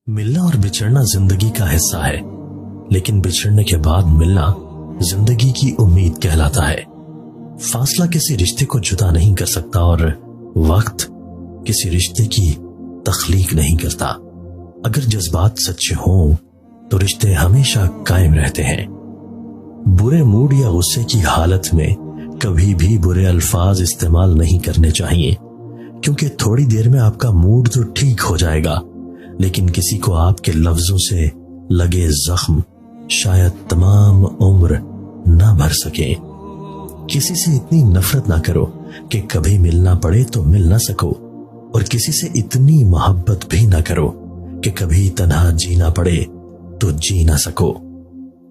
ملنا اور بچھڑنا زندگی کا حصہ ہے، لیکن بچھڑنے کے بعد ملنا زندگی کی امید کہلاتا ہے۔ فاصلہ کسی رشتے کو جدا نہیں کر سکتا اور وقت کسی رشتے کی تخلیق نہیں کرتا۔ اگر جذبات سچے ہوں تو رشتے ہمیشہ قائم رہتے ہیں۔ برے موڈ یا غصے کی حالت میں کبھی بھی برے الفاظ استعمال نہیں کرنے چاہیے، کیونکہ تھوڑی دیر میں آپ کا موڈ تو ٹھیک ہو جائے گا، لیکن کسی کو آپ کے لفظوں سے لگے زخم شاید تمام عمر نہ بھر سکے۔ کسی سے اتنی نفرت نہ کرو کہ کبھی ملنا پڑے تو مل نہ سکو، اور کسی سے اتنی محبت بھی نہ کرو کہ کبھی تنہا جینا پڑے تو جی نہ سکو۔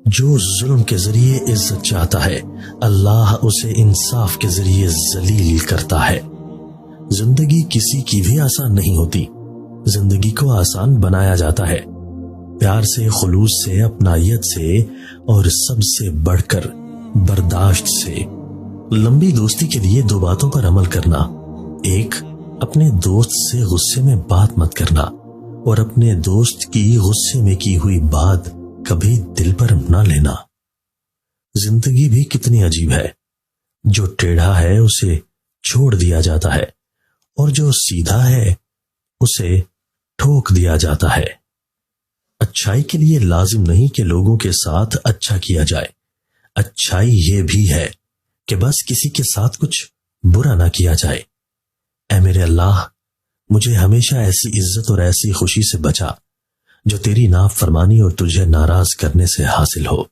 جو ظلم کے ذریعے عزت چاہتا ہے، اللہ اسے انصاف کے ذریعے ذلیل کرتا ہے۔ زندگی کسی کی بھی آسان نہیں ہوتی، زندگی کو آسان بنایا جاتا ہے پیار سے، خلوص سے، اپنائیت سے، اور سب سے بڑھ کر برداشت سے۔ لمبی دوستی کے لیے دو باتوں پر عمل کرنا: ایک، اپنے دوست سے غصے میں بات مت کرنا، اور اپنے دوست کی غصے میں کی ہوئی بات کبھی دل پر نہ لینا۔ زندگی بھی کتنی عجیب ہے، جو ٹیڑھا ہے اسے چھوڑ دیا جاتا ہے، اور جو سیدھا ہے اسے ٹھوک دیا جاتا ہے۔ اچھائی کے لیے لازم نہیں کہ لوگوں کے ساتھ اچھا کیا جائے، اچھائی یہ بھی ہے کہ بس کسی کے ساتھ کچھ برا نہ کیا جائے۔ اے میرے اللہ، مجھے ہمیشہ ایسی عزت اور ایسی خوشی سے بچا جو تیری نافرمانی اور تجھے ناراض کرنے سے حاصل ہو۔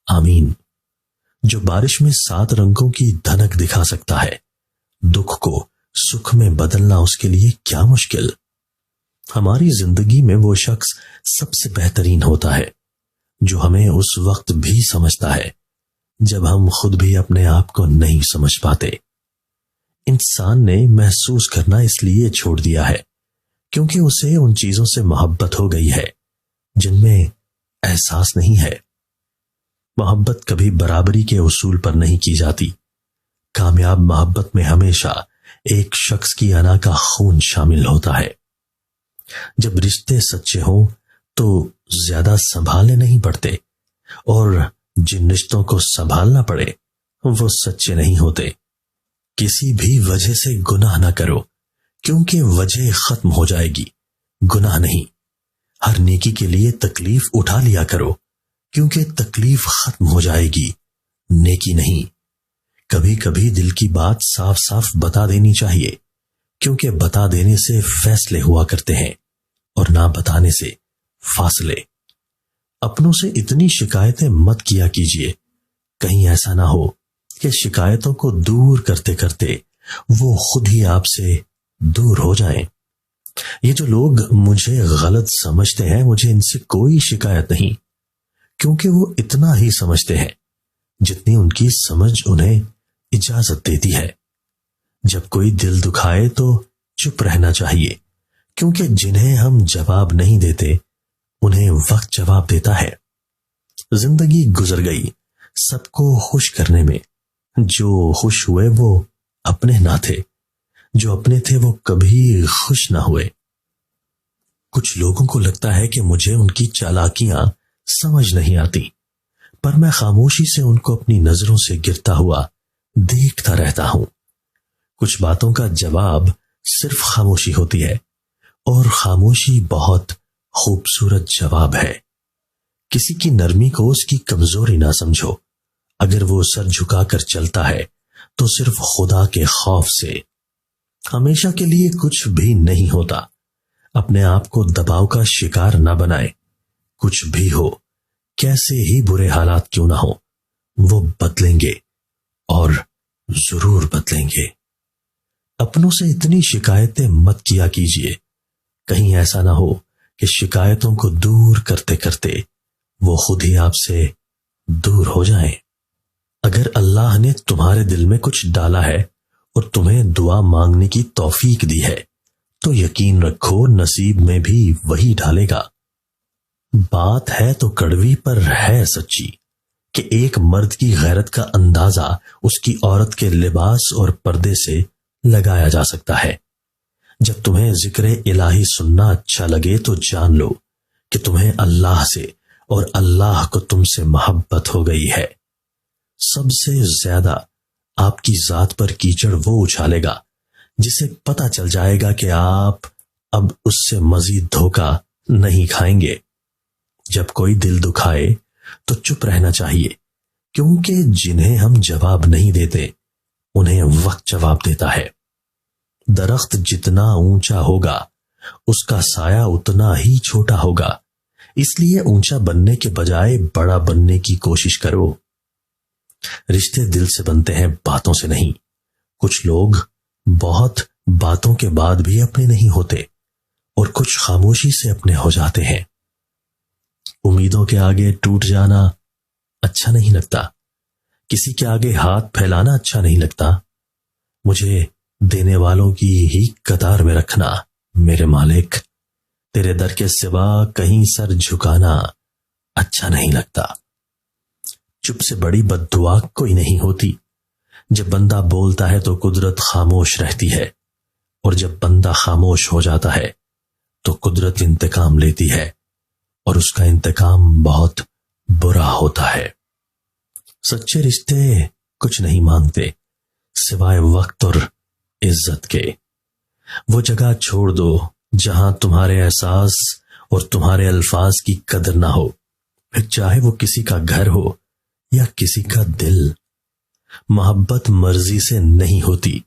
آمین۔ جو بارش میں 7 رنگوں کی دھنک دکھا سکتا ہے، دکھ کو سکھ میں بدلنا اس کے لیے کیا مشکل۔ ہماری زندگی میں وہ شخص سب سے بہترین ہوتا ہے جو ہمیں اس وقت بھی سمجھتا ہے جب ہم خود بھی اپنے آپ کو نہیں سمجھ پاتے۔ انسان نے محسوس کرنا اس لیے چھوڑ دیا ہے کیونکہ اسے ان چیزوں سے محبت ہو گئی ہے جن میں احساس نہیں ہے۔ محبت کبھی برابری کے اصول پر نہیں کی جاتی۔ کامیاب محبت میں ہمیشہ ایک شخص کی انا کا خون شامل ہوتا ہے۔ جب رشتے سچے ہوں تو زیادہ سنبھالنے نہیں پڑتے، اور جن رشتوں کو سنبھالنا پڑے وہ سچے نہیں ہوتے۔ کسی بھی وجہ سے گناہ نہ کرو، کیونکہ وجہ ختم ہو جائے گی، گناہ نہیں۔ ہر نیکی کے لیے تکلیف اٹھا لیا کرو، کیونکہ تکلیف ختم ہو جائے گی، نیکی نہیں۔ کبھی کبھی دل کی بات صاف صاف بتا دینی چاہیے، کیونکہ بتا دینے سے فیصلے ہوا کرتے ہیں اور نہ بتانے سے فاصلے۔ اپنوں سے اتنی شکایتیں مت کیا کیجیے، کہیں ایسا نہ ہو کہ شکایتوں کو دور کرتے کرتے وہ خود ہی آپ سے دور ہو جائیں۔ یہ جو لوگ مجھے غلط سمجھتے ہیں، مجھے ان سے کوئی شکایت نہیں، کیونکہ وہ اتنا ہی سمجھتے ہیں جتنی ان کی سمجھ انہیں اجازت دیتی ہے۔ جب کوئی دل دکھائے تو چپ رہنا چاہیے، کیونکہ جنہیں ہم جواب نہیں دیتے انہیں وقت جواب دیتا ہے۔ زندگی گزر گئی سب کو خوش کرنے میں، جو خوش ہوئے وہ اپنے نہ تھے، جو اپنے تھے وہ کبھی خوش نہ ہوئے۔ کچھ لوگوں کو لگتا ہے کہ مجھے ان کی چالاکیاں سمجھ نہیں آتی، پر میں خاموشی سے ان کو اپنی نظروں سے گرتا ہوا دیکھتا رہتا ہوں۔ کچھ باتوں کا جواب صرف خاموشی ہوتی ہے، اور خاموشی بہت خوبصورت جواب ہے۔ کسی کی نرمی کو اس کی کمزوری نہ سمجھو، اگر وہ سر جھکا کر چلتا ہے تو صرف خدا کے خوف سے۔ ہمیشہ کے لیے کچھ بھی نہیں ہوتا، اپنے آپ کو دباؤ کا شکار نہ بنائے۔ کچھ بھی ہو، کیسے ہی برے حالات کیوں نہ ہو، وہ بدلیں گے، اور ضرور بدلیں گے۔ اپنوں سے اتنی شکایتیں مت کیا کیجیے، کہیں ایسا نہ ہو کہ شکایتوں کو دور کرتے کرتے وہ خود ہی آپ سے دور ہو جائیں۔ اگر اللہ نے تمہارے دل میں کچھ ڈالا ہے اور تمہیں دعا مانگنے کی توفیق دی ہے تو یقین رکھو نصیب میں بھی وہی ڈالے گا۔ بات ہے تو کڑوی پر ہے سچی کہ ایک مرد کی غیرت کا اندازہ اس کی عورت کے لباس اور پردے سے لگایا جا سکتا ہے۔ جب تمہیں ذکر الہی سننا اچھا لگے تو جان لو کہ تمہیں اللہ سے اور اللہ کو تم سے محبت ہو گئی ہے۔ سب سے زیادہ آپ کی ذات پر کیچڑ وہ اچھالے گا جسے پتہ چل جائے گا کہ آپ اب اس سے مزید دھوکہ نہیں کھائیں گے۔ جب کوئی دل دکھائے تو چپ رہنا چاہیے، کیونکہ جنہیں ہم جواب نہیں دیتے انہیں وقت جواب دیتا ہے۔ درخت جتنا اونچا ہوگا اس کا سایہ اتنا ہی چھوٹا ہوگا، اس لیے اونچا بننے کے بجائے بڑا بننے کی کوشش کرو۔ رشتے دل سے بنتے ہیں، باتوں سے نہیں۔ کچھ لوگ بہت باتوں کے بعد بھی اپنے نہیں ہوتے اور کچھ خاموشی سے اپنے ہو جاتے ہیں۔ امیدوں کے آگے ٹوٹ جانا اچھا نہیں لگتا، کسی کے آگے ہاتھ پھیلانا اچھا نہیں لگتا۔ مجھے دینے والوں کی ہی قطار میں رکھنا میرے مالک، تیرے در کے سوا کہیں سر جھکانا اچھا نہیں لگتا۔ چپ سے بڑی بد دعا کوئی نہیں ہوتی۔ جب بندہ بولتا ہے تو قدرت خاموش رہتی ہے، اور جب بندہ خاموش ہو جاتا ہے تو قدرت انتقام لیتی ہے، اور اس کا انتقام بہت برا ہوتا ہے۔ سچے رشتے کچھ نہیں مانگتے سوائے وقت اور عزت کے۔ وہ جگہ چھوڑ دو جہاں تمہارے احساس اور تمہارے الفاظ کی قدر نہ ہو، پھر چاہے وہ کسی کا گھر ہو یا کسی کا دل۔ محبت مرضی سے نہیں ہوتی،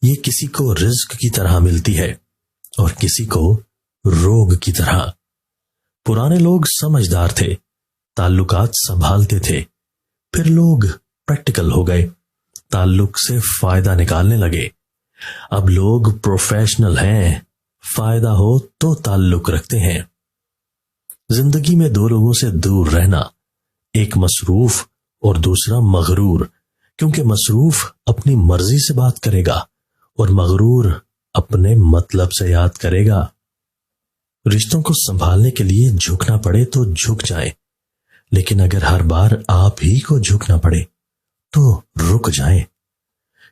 یہ کسی کو رزق کی طرح ملتی ہے اور کسی کو روگ کی طرح۔ پرانے لوگ سمجھدار تھے، تعلقات سنبھالتے تھے، پھر لوگ پریکٹیکل ہو گئے، تعلق سے فائدہ نکالنے لگے۔ اب لوگ پروفیشنل ہیں، فائدہ ہو تو تعلق رکھتے ہیں۔ زندگی میں دو لوگوں سے دور رہنا، ایک مصروف اور دوسرا مغرور، کیونکہ مصروف اپنی مرضی سے بات کرے گا اور مغرور اپنے مطلب سے یاد کرے گا۔ رشتوں کو سنبھالنے کے لیے جھکنا پڑے تو جھک جائیں، لیکن اگر ہر بار آپ ہی کو جھکنا پڑے تو رک جائیں۔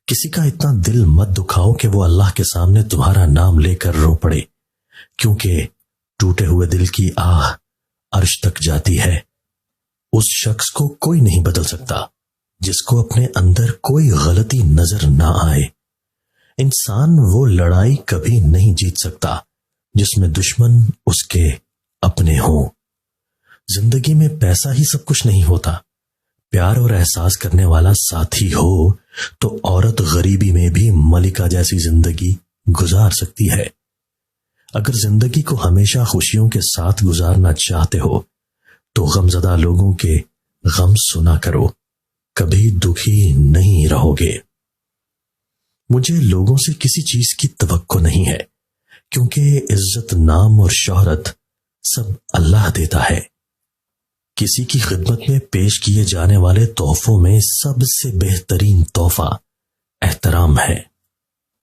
کسی کا اتنا دل مت دکھاؤ کہ وہ اللہ کے سامنے تمہارا نام لے کر رو پڑے، کیونکہ ٹوٹے ہوئے دل کی آہ عرش تک جاتی ہے۔ اس شخص کو کوئی نہیں بدل سکتا جس کو اپنے اندر کوئی غلطی نظر نہ آئے۔ انسان وہ لڑائی کبھی نہیں جیت سکتا جس میں دشمن اس کے اپنے ہوں۔ زندگی میں پیسہ ہی سب کچھ نہیں ہوتا، پیار اور احساس کرنے والا ساتھی ہو تو عورت غریبی میں بھی ملکہ جیسی زندگی گزار سکتی ہے۔ اگر زندگی کو ہمیشہ خوشیوں کے ساتھ گزارنا چاہتے ہو تو غمزدہ لوگوں کے غم سنا کرو، کبھی دکھی نہیں رہو گے۔ مجھے لوگوں سے کسی چیز کی توقع نہیں ہے، کیونکہ عزت، نام اور شہرت سب اللہ دیتا ہے۔ کسی کی خدمت میں پیش کیے جانے والے تحفوں میں سب سے بہترین تحفہ احترام ہے۔